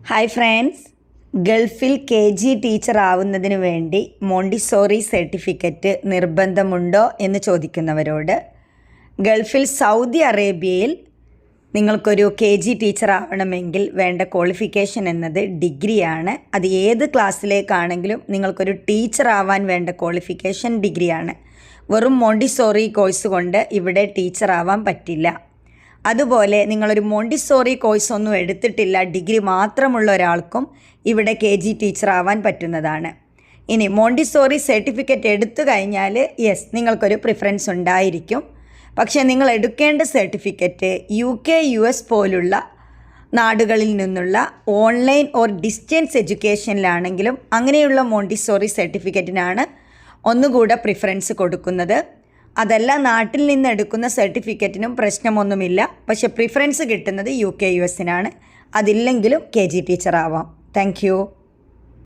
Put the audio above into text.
Hi friends, ഗൾഫിൽ KG teacher ആവുന്നതിന് വേണ്ടി മോണ്ടിസോറി സർട്ടിഫിക്കറ്റ് നിർബന്ധമുണ്ടോ എന്ന് ചോദിക്കുന്നവരോട്, ഗൾഫിൽ സൗദി അറേബ്യയിൽ നിങ്ങൾക്കൊരു KG ടീച്ചർ ആവണമെങ്കിൽ വേണ്ട ക്വാളിഫിക്കേഷൻ എന്നത് ഡിഗ്രിയാണ്. അത് ഏത് ക്ലാസ്സിലേക്കാണെങ്കിലും നിങ്ങൾക്കൊരു ടീച്ചർ ആവാൻ വേണ്ട ക്വാളിഫിക്കേഷൻ ഡിഗ്രിയാണ്. വെറും മോണ്ടിസോറി കോഴ്സ് കൊണ്ട് ഇവിടെ ടീച്ചർ ആവാൻ പറ്റില്ല. അതുപോലെ നിങ്ങളൊരു മോണ്ടിസോറി കോഴ്സൊന്നും എടുത്തിട്ടില്ല, ഡിഗ്രി മാത്രമുള്ള ഒരാൾക്കും ഇവിടെ KG ടീച്ചർ ആവാൻ പറ്റുന്നതാണ്. ഇനി മോണ്ടിസോറി സർട്ടിഫിക്കറ്റ് എടുത്തു കഴിഞ്ഞാൽ നിങ്ങൾക്കൊരു പ്രിഫറൻസ് ഉണ്ടായിരിക്കും. പക്ഷേ നിങ്ങൾ എടുക്കേണ്ട സർട്ടിഫിക്കറ്റ് UK US പോലുള്ള നാടുകളിൽ നിന്നുള്ള ഓൺലൈൻ ഓർ ഡിസ്റ്റൻസ് എഡ്യൂക്കേഷനിലാണെങ്കിലും അങ്ങനെയുള്ള മോണ്ടിസോറി സർട്ടിഫിക്കറ്റിനാണ് ഒന്നുകൂടെ പ്രിഫറൻസ് കൊടുക്കുന്നത്. അതല്ല, നാട്ടിൽ നിന്ന് എടുക്കുന്ന സർട്ടിഫിക്കറ്റിനും പ്രശ്നമൊന്നുമില്ല. പക്ഷേ പ്രിഫറൻസ് കിട്ടുന്നത് UK US അതില്ലെങ്കിലും KG ടീച്ചർ ആവാം. താങ്ക്